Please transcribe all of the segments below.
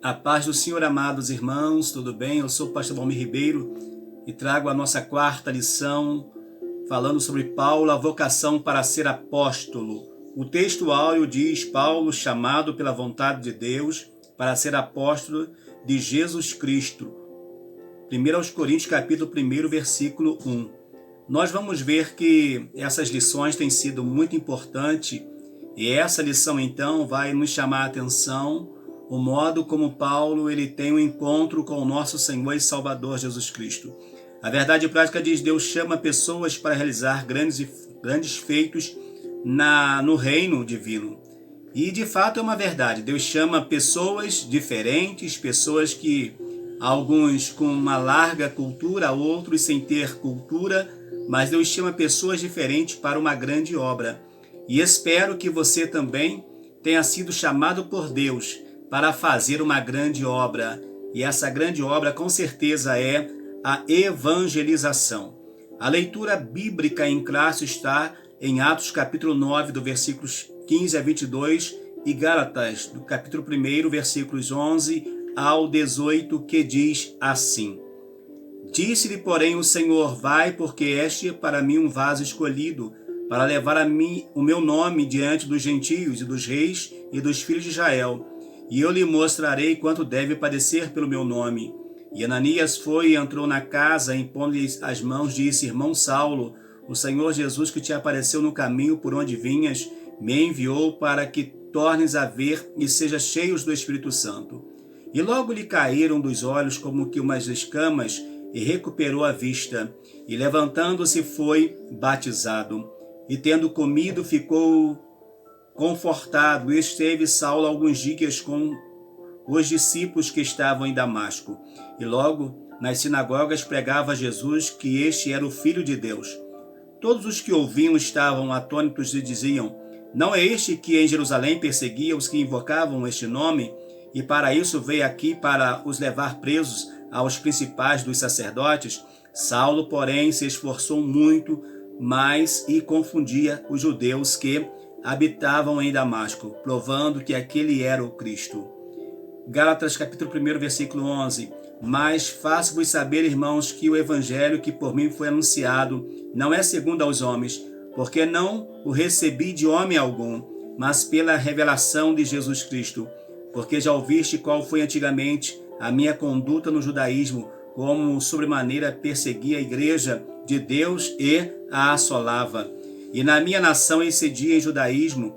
A paz do Senhor, amados irmãos, tudo bem? Eu sou o pastor Valmir Ribeiro e trago a nossa quarta lição falando sobre Paulo, a vocação para ser apóstolo. O texto áureo diz: Paulo, chamado pela vontade de Deus para ser apóstolo de Jesus Cristo. 1 Coríntios capítulo 1, versículo 1. Nós vamos ver que essas lições têm sido muito importantes e essa lição então vai nos chamar a atenção o modo como Paulo ele tem um encontro com o nosso Senhor e Salvador Jesus Cristo. A verdade prática diz: Deus chama pessoas para realizar grandes feitos no reino divino. E de fato é uma verdade. Deus chama pessoas diferentes, pessoas que alguns com uma larga cultura, outros sem ter cultura, mas Deus chama pessoas diferentes para uma grande obra. E espero que você também tenha sido chamado por Deus para fazer uma grande obra. E essa grande obra com certeza é a evangelização. A leitura bíblica em classe está em Atos capítulo 9, do versículos 15 a 22 e Gálatas, do capítulo 1, versículos 11 ao 18, que diz assim: Disse-lhe, porém, o Senhor: Vai, porque este é para mim um vaso escolhido, para levar a mim o meu nome diante dos gentios e dos reis e dos filhos de Israel. E eu lhe mostrarei quanto deve padecer pelo meu nome. E Ananias foi e entrou na casa, impondo-lhe as mãos, disse: Irmão Saulo, o Senhor Jesus, que te apareceu no caminho por onde vinhas, me enviou para que tornes a ver e sejas cheios do Espírito Santo. E logo lhe caíram dos olhos como que umas escamas, e recuperou a vista. E levantando-se foi batizado. E tendo comido, ficou confortado, e esteve Saulo alguns dias com os discípulos que estavam em Damasco. E logo nas sinagogas pregava Jesus que este era o Filho de Deus. Todos os que ouviam estavam atônitos e diziam: Não é este que em Jerusalém perseguia os que invocavam este nome? E para isso veio aqui para os levar presos aos principais dos sacerdotes? Saulo, porém, se esforçou muito mais e confundia os judeus que habitavam em Damasco, provando que aquele era o Cristo. Gálatas capítulo 1, versículo 11. Mas faço-vos saber, irmãos, que o evangelho que por mim foi anunciado não é segundo aos homens, porque não o recebi de homem algum, mas pela revelação de Jesus Cristo. Porque já ouviste qual foi antigamente a minha conduta no judaísmo, como sobremaneira perseguia a igreja de Deus e a assolava. E na minha nação excedia em judaísmo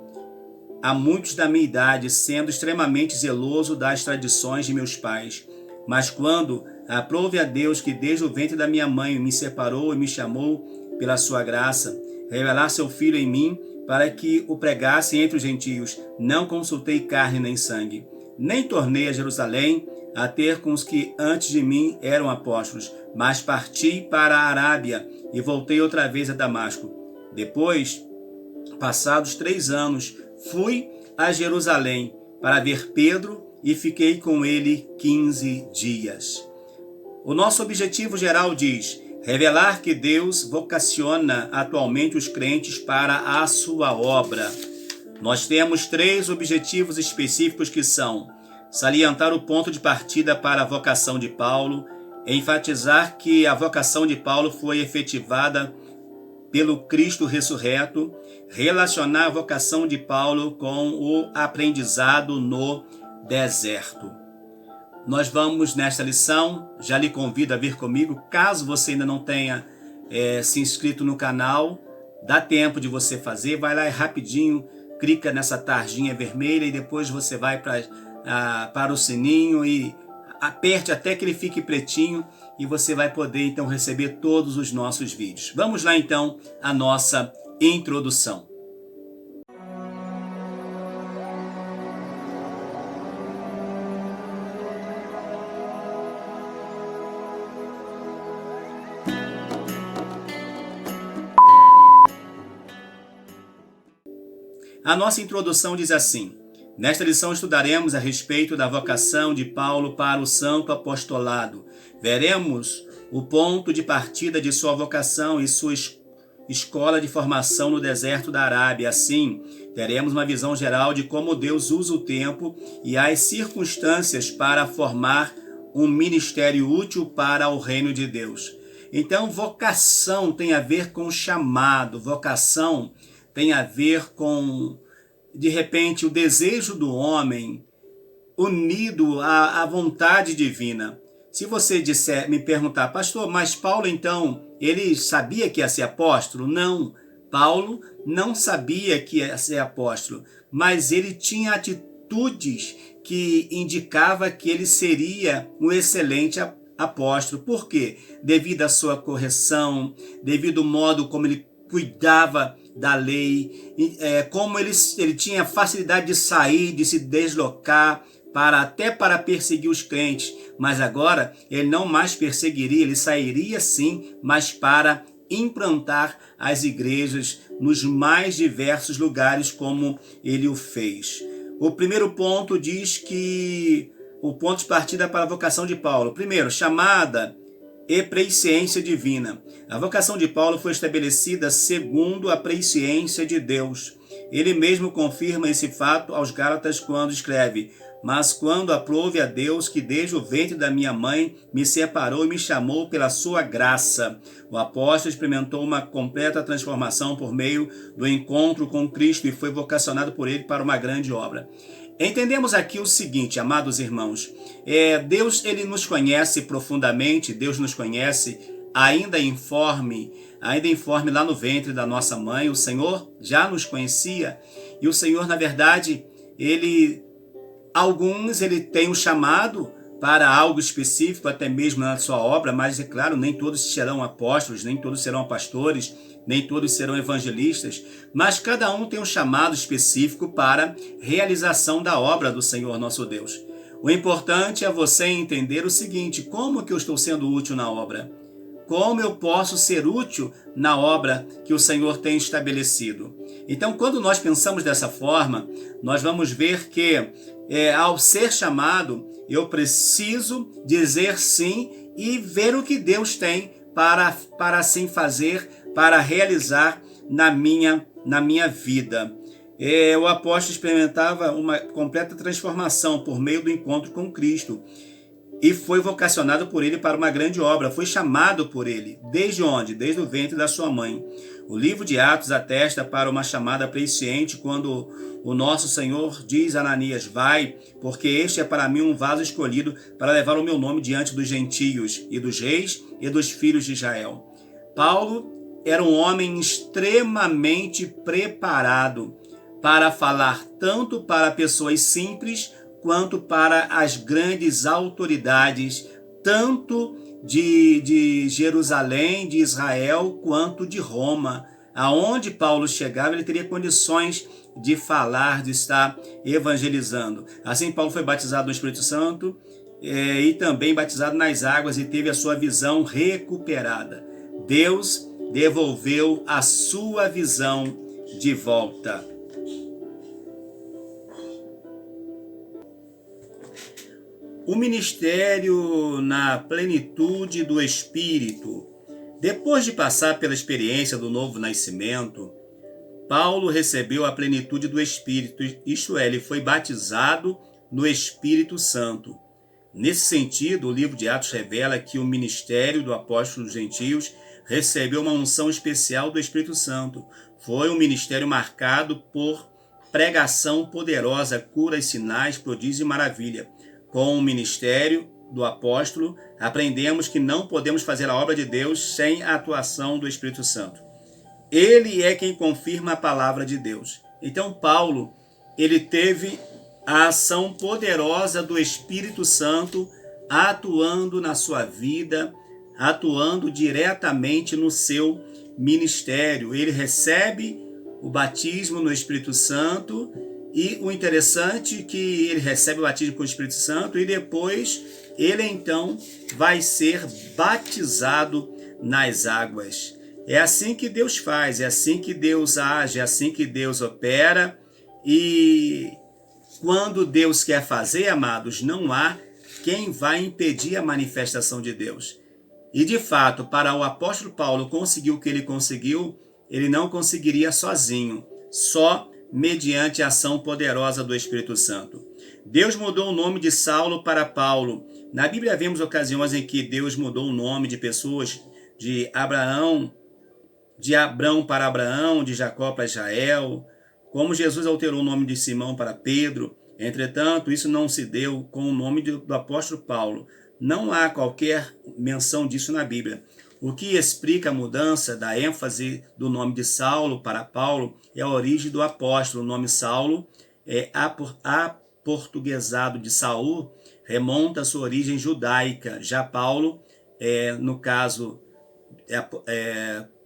a muitos da minha idade, sendo extremamente zeloso das tradições de meus pais. Mas quando aprove a Deus, que desde o ventre da minha mãe me separou e me chamou pela sua graça, revelar seu Filho em mim, para que o pregasse entre os gentios, não consultei carne nem sangue, nem tornei a Jerusalém a ter com os que antes de mim eram apóstolos, mas parti para a Arábia e voltei outra vez a Damasco. Depois, passados 3 anos, fui a Jerusalém para ver Pedro e fiquei com ele 15 dias. O nosso objetivo geral diz: revelar que Deus vocaciona atualmente os crentes para a sua obra. Nós temos 3 objetivos específicos que são: salientar o ponto de partida para a vocação de Paulo, enfatizar que a vocação de Paulo foi efetivada pelo Cristo ressurreto, relacionar a vocação de Paulo com o aprendizado no deserto. Nós vamos nesta lição, já lhe convido a vir comigo, caso você ainda não tenha se inscrito no canal, dá tempo de você fazer, vai lá e rapidinho, clica nessa tarjinha vermelha e depois você vai para o sininho e aperte até que ele fique pretinho e você vai poder então receber todos os nossos vídeos. Vamos lá então à nossa introdução. A nossa introdução diz assim: Nesta lição estudaremos a respeito da vocação de Paulo para o santo apostolado. Veremos o ponto de partida de sua vocação e escola de formação no deserto da Arábia. Assim, teremos uma visão geral de como Deus usa o tempo e as circunstâncias para formar um ministério útil para o reino de Deus. Então, vocação tem a ver com chamado, vocação tem a ver com, de repente, o desejo do homem unido à vontade divina. Se você me perguntar, pastor, mas Paulo então, ele sabia que ia ser apóstolo? Não, Paulo não sabia que ia ser apóstolo, mas ele tinha atitudes que indicava que ele seria um excelente apóstolo. Por quê? Devido à sua correção, devido ao modo como ele cuidava da lei, como ele tinha facilidade de sair, de se deslocar, até para perseguir os crentes, mas agora ele não mais perseguiria, ele sairia sim, mas para implantar as igrejas nos mais diversos lugares como ele o fez. O primeiro ponto diz que o ponto de partida para a vocação de Paulo. Primeiro, chamada e presciência divina. A vocação de Paulo foi estabelecida segundo a presciência de Deus. Ele mesmo confirma esse fato aos Gálatas quando escreve: mas quando aprouve a Deus que desde o ventre da minha mãe me separou e me chamou pela sua graça. O apóstolo experimentou uma completa transformação por meio do encontro com Cristo e foi vocacionado por ele para uma grande obra. Entendemos aqui o seguinte, amados irmãos, Deus ele nos conhece profundamente, Deus nos conhece ainda informe lá no ventre da nossa mãe. O Senhor já nos conhecia e o Senhor, na verdade, alguns ele tem um chamado para algo específico, até mesmo na sua obra, mas é claro, nem todos serão apóstolos, nem todos serão pastores, nem todos serão evangelistas, mas cada um tem um chamado específico para realização da obra do Senhor nosso Deus. O importante é você entender o seguinte: como que eu estou sendo útil na obra? Como eu posso ser útil na obra que o Senhor tem estabelecido? Então, quando nós pensamos dessa forma, nós vamos ver que ao ser chamado, eu preciso dizer sim e ver o que Deus tem para assim fazer, para realizar na minha vida. O apóstolo experimentava uma completa transformação por meio do encontro com Cristo e foi vocacionado por ele para uma grande obra, foi chamado por ele. Desde onde? Desde o ventre da sua mãe. O livro de Atos atesta para uma chamada presciente quando o nosso Senhor diz a Ananias: vai, porque este é para mim um vaso escolhido para levar o meu nome diante dos gentios e dos reis e dos filhos de Israel. Paulo era um homem extremamente preparado para falar tanto para pessoas simples quanto para as grandes autoridades, tanto de Jerusalém, de Israel, quanto de Roma. Aonde Paulo chegava, ele teria condições de falar, de estar evangelizando. Assim, Paulo foi batizado no Espírito Santo e também batizado nas águas e teve a sua visão recuperada. Deus devolveu a sua visão de volta. O ministério na plenitude do Espírito. Depois de passar pela experiência do novo nascimento, Paulo recebeu a plenitude do Espírito, isto é, ele foi batizado no Espírito Santo. Nesse sentido, o livro de Atos revela que o ministério do apóstolo dos gentios recebeu uma unção especial do Espírito Santo. Foi um ministério marcado por pregação poderosa, curas, sinais, prodígio e maravilha. Com o ministério do apóstolo, aprendemos que não podemos fazer a obra de Deus sem a atuação do Espírito Santo. Ele é quem confirma a palavra de Deus. Então, Paulo, ele teve a ação poderosa do Espírito Santo atuando na sua vida, atuando diretamente no seu ministério. Ele recebe o batismo no Espírito Santo e o interessante é que ele recebe o batismo com o Espírito Santo e depois ele então vai ser batizado nas águas. É assim que Deus faz, é assim que Deus age, é assim que Deus opera. E quando Deus quer fazer, amados, não há quem vai impedir a manifestação de Deus. E de fato, para o apóstolo Paulo conseguir o que ele conseguiu, ele não conseguiria sozinho, só mediante a ação poderosa do Espírito Santo. Deus mudou o nome de Saulo para Paulo. Na Bíblia vemos ocasiões em que Deus mudou o nome de pessoas, de Abraão para Abraão, de Jacó para Israel, como Jesus alterou o nome de Simão para Pedro. Entretanto, isso não se deu com o nome do apóstolo Paulo. Não há qualquer menção disso na Bíblia. O que explica a mudança da ênfase do nome de Saulo para Paulo é a origem do apóstolo. O nome Saulo é aportuguesado de Saul, remonta a sua origem judaica. Já Paulo, no caso,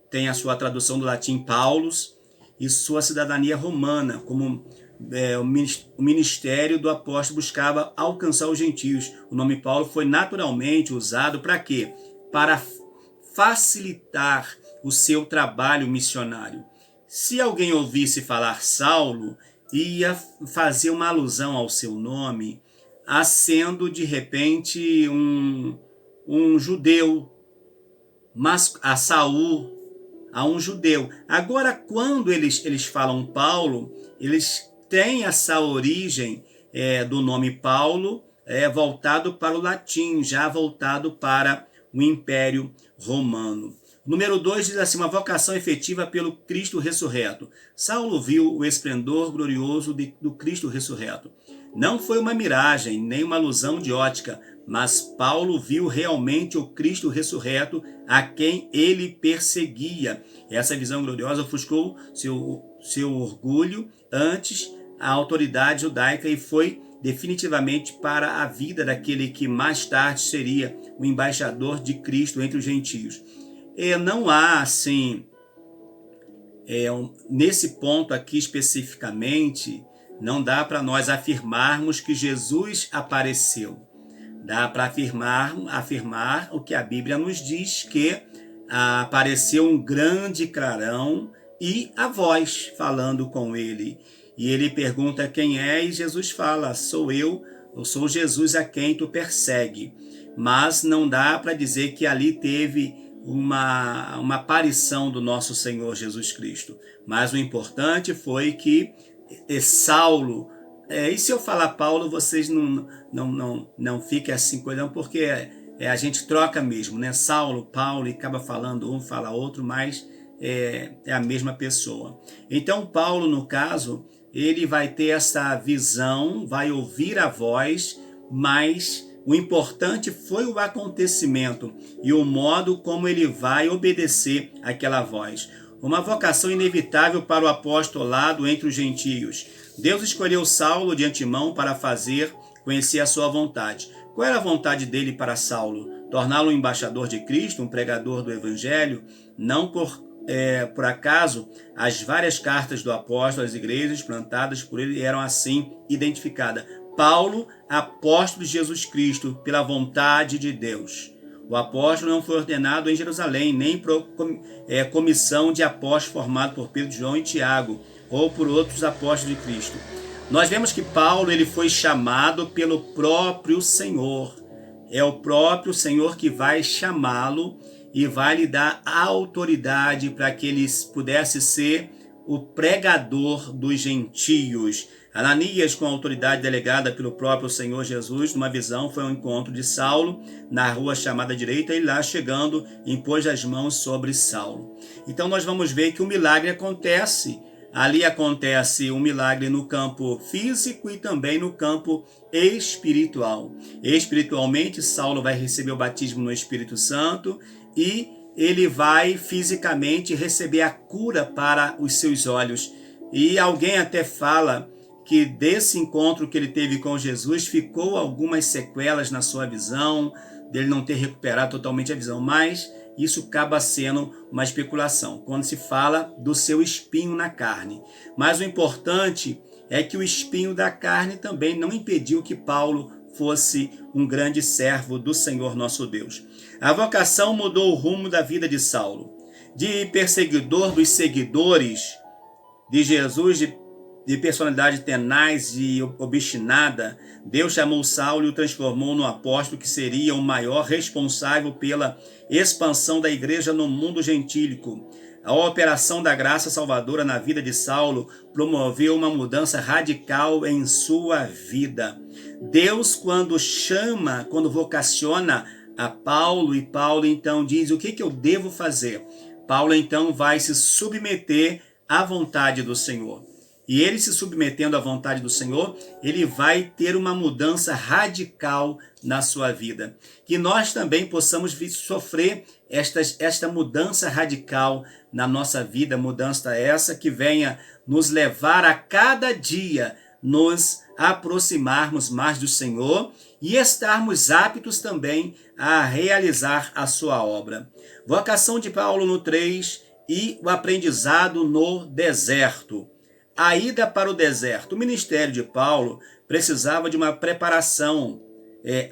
tem a sua tradução do latim Paulus e sua cidadania romana, como o ministério do apóstolo buscava alcançar os gentios. O nome Paulo foi naturalmente usado para quê? Para facilitar o seu trabalho missionário. Se alguém ouvisse falar Saulo, ia fazer uma alusão ao seu nome, sendo de repente um judeu, mas a Saul, a um judeu. Agora, quando eles falam Paulo, eles têm essa origem do nome Paulo voltado para o latim, já voltado para o Império Romano. Número 2 diz assim: uma vocação efetiva pelo Cristo ressurreto. Saulo viu o esplendor glorioso do Cristo ressurreto. Não foi uma miragem, nem uma ilusão de ótica, mas Paulo viu realmente o Cristo ressurreto a quem ele perseguia. Essa visão gloriosa ofuscou seu orgulho antes a autoridade judaica e foi definitivamente para a vida daquele que mais tarde seria o embaixador de Cristo entre os gentios. Não há, assim, nesse ponto aqui especificamente, não dá para nós afirmarmos que Jesus apareceu. Dá para afirmar o que a Bíblia nos diz, que apareceu um grande clarão e a voz falando com ele. E ele pergunta quem é, e Jesus fala: sou eu sou Jesus a quem tu persegue. Mas não dá para dizer que ali teve uma aparição do nosso Senhor Jesus Cristo. Mas o importante foi que Saulo, e se eu falar Paulo, vocês não fiquem assim coisando, porque a gente troca mesmo, né? Saulo, Paulo, e acaba falando um, fala outro, mas é a mesma pessoa. Então Paulo, no caso, ele vai ter essa visão, vai ouvir a voz, mas o importante foi o acontecimento e o modo como ele vai obedecer àquela voz. Uma vocação inevitável para o apostolado entre os gentios. Deus escolheu Saulo de antemão para fazer conhecer a sua vontade. Qual era a vontade dele para Saulo? Torná-lo um embaixador de Cristo, um pregador do Evangelho? Não por acaso, as várias cartas do apóstolo às igrejas plantadas por ele eram assim identificadas. Paulo, apóstolo de Jesus Cristo, pela vontade de Deus. O apóstolo não foi ordenado em Jerusalém, nem por comissão de apóstolos formado por Pedro, João e Tiago, ou por outros apóstolos de Cristo. Nós vemos que Paulo ele foi chamado pelo próprio Senhor. É o próprio Senhor que vai chamá-lo e vai lhe dar autoridade para que ele pudesse ser o pregador dos gentios. Ananias, com a autoridade delegada pelo próprio Senhor Jesus, numa visão, foi ao encontro de Saulo na rua chamada direita, e lá chegando, impôs as mãos sobre Saulo. Então nós vamos ver que o milagre acontece. Ali acontece um milagre no campo físico e também no campo espiritual. Espiritualmente, Saulo vai receber o batismo no Espírito Santo e ele vai fisicamente receber a cura para os seus olhos. E alguém até fala que desse encontro que ele teve com Jesus ficou algumas sequelas na sua visão, dele não ter recuperado totalmente a visão, mas isso acaba sendo uma especulação, quando se fala do seu espinho na carne. Mas o importante é que o espinho da carne também não impediu que Paulo fosse um grande servo do Senhor nosso Deus. A vocação mudou o rumo da vida de Saulo. De perseguidor dos seguidores de Jesus, de personalidade tenaz e obstinada, Deus chamou Saulo e o transformou no apóstolo que seria o maior responsável pela expansão da igreja no mundo gentílico. A operação da graça salvadora na vida de Saulo promoveu uma mudança radical em sua vida. Deus, quando chama, quando vocaciona a Paulo, e Paulo então diz: o que eu devo fazer? Paulo então vai se submeter à vontade do Senhor. E ele se submetendo à vontade do Senhor, ele vai ter uma mudança radical na sua vida. Que nós também possamos sofrer esta mudança radical na nossa vida, mudança essa que venha nos levar a cada dia nos aproximarmos mais do Senhor e estarmos aptos também a realizar a sua obra. Vocação de Paulo no 3 e o aprendizado no deserto. A ida para o deserto. O ministério de Paulo precisava de uma preparação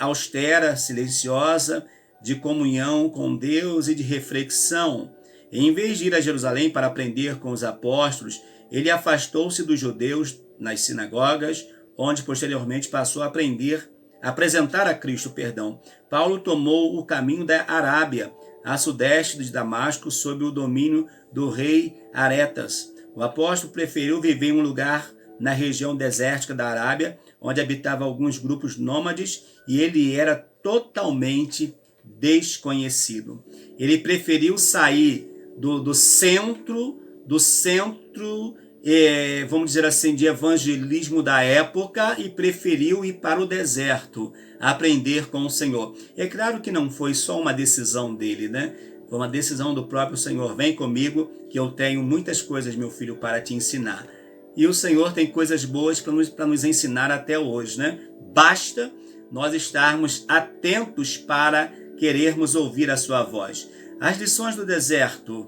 austera, silenciosa, de comunhão com Deus e de reflexão. Em vez de ir a Jerusalém para aprender com os apóstolos, ele afastou-se dos judeus nas sinagogas, onde posteriormente passou a apresentar a Cristo. Paulo tomou o caminho da Arábia, a sudeste de Damasco, sob o domínio do rei Aretas. O apóstolo preferiu viver em um lugar na região desértica da Arábia, onde habitavam alguns grupos nômades, e ele era totalmente desconhecido. Ele preferiu sair do centro, vamos dizer assim, de evangelismo da época, e preferiu ir para o deserto, aprender com o Senhor. É claro que não foi só uma decisão dele, né? Foi uma decisão do próprio Senhor. Vem comigo, que eu tenho muitas coisas, meu filho, para te ensinar. E o Senhor tem coisas boas para nos ensinar até hoje, né? Basta nós estarmos atentos para querermos ouvir a sua voz. As lições do deserto.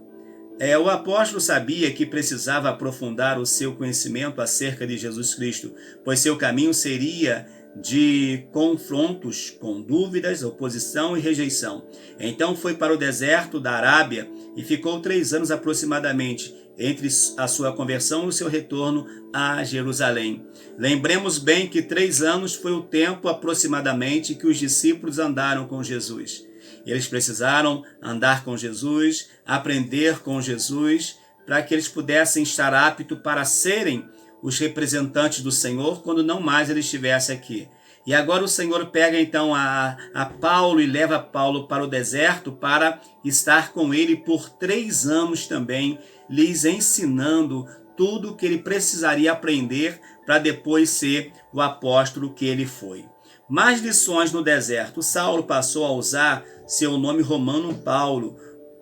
O apóstolo sabia que precisava aprofundar o seu conhecimento acerca de Jesus Cristo, pois seu caminho seria de confrontos com dúvidas, oposição e rejeição. Então foi para o deserto da Arábia e ficou 3 anos aproximadamente entre a sua conversão e o seu retorno a Jerusalém. Lembremos bem que 3 anos foi o tempo aproximadamente que os discípulos andaram com Jesus. Eles precisaram andar com Jesus, aprender com Jesus, para que eles pudessem estar aptos para serem os representantes do Senhor quando não mais ele estivesse aqui. E agora o Senhor pega então a Paulo e leva Paulo para o deserto para estar com ele por 3 anos também, lhes ensinando tudo o que ele precisaria aprender para depois ser o apóstolo que ele foi. Mais lições no deserto. Saulo passou a usar seu nome romano Paulo,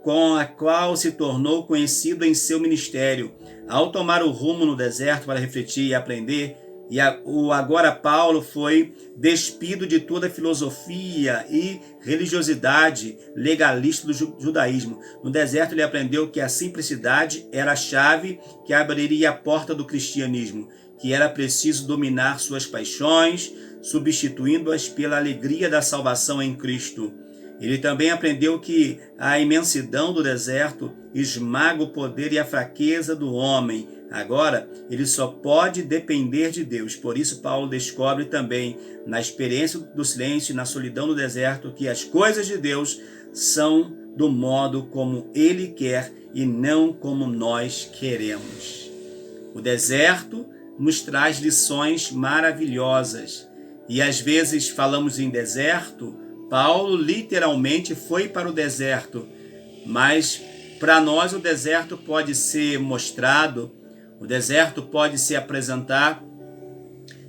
com a qual se tornou conhecido em seu ministério. Ao tomar o rumo no deserto para refletir e aprender, agora Paulo foi despido de toda a filosofia e religiosidade legalista do judaísmo. No deserto ele aprendeu que a simplicidade era a chave que abriria a porta do cristianismo, que era preciso dominar suas paixões, substituindo-as pela alegria da salvação em Cristo. Ele também aprendeu que a imensidão do deserto esmaga o poder e a fraqueza do homem. Agora, ele só pode depender de Deus. Por isso, Paulo descobre também, na experiência do silêncio e na solidão do deserto, que as coisas de Deus são do modo como Ele quer e não como nós queremos. O deserto nos traz lições maravilhosas. E às vezes falamos em deserto. Paulo literalmente foi para o deserto, mas para nós o deserto pode ser mostrado, o deserto pode se apresentar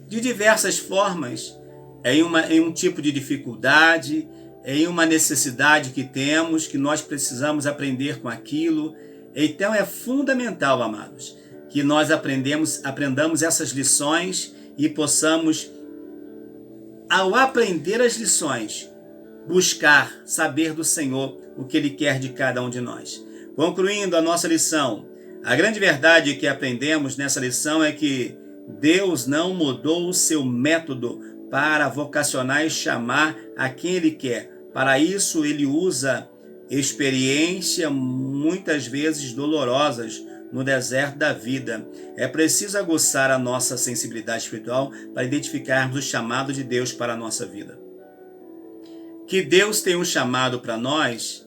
de diversas formas, em um tipo de dificuldade, em uma necessidade que temos, que nós precisamos aprender com aquilo. Então é fundamental, amados, que nós aprendamos essas lições e possamos, ao aprender as lições, buscar saber do Senhor o que Ele quer de cada um de nós. Concluindo a nossa lição, a grande verdade que aprendemos nessa lição é que Deus não mudou o seu método para vocacionar e chamar a quem Ele quer. Para isso, Ele usa experiências muitas vezes dolorosas no deserto da vida. É preciso aguçar a nossa sensibilidade espiritual para identificarmos o chamado de Deus para a nossa vida. Que Deus tem um chamado para nós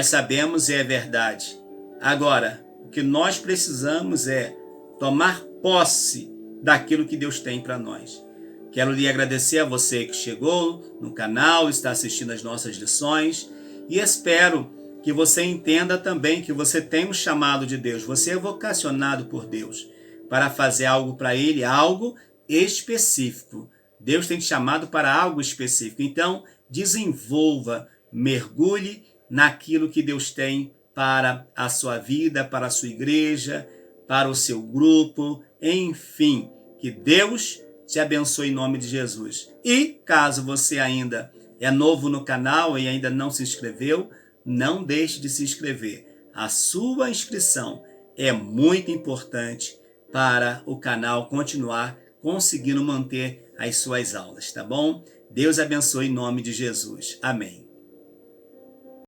sabemos e é verdade. Agora, o que nós precisamos é tomar posse daquilo que Deus tem para nós. Quero lhe agradecer a você que chegou no canal, está assistindo as nossas lições e espero que você entenda também que você tem um chamado de Deus, você é vocacionado por Deus para fazer algo para Ele, algo específico. Deus tem te chamado para algo específico. Então, desenvolva, mergulhe naquilo que Deus tem para a sua vida, para a sua igreja, para o seu grupo, enfim, que Deus te abençoe em nome de Jesus. E caso você ainda é novo no canal e ainda não se inscreveu, não deixe de se inscrever. A sua inscrição é muito importante para o canal continuar conseguindo manter as suas aulas, tá bom? Deus abençoe em nome de Jesus. Amém.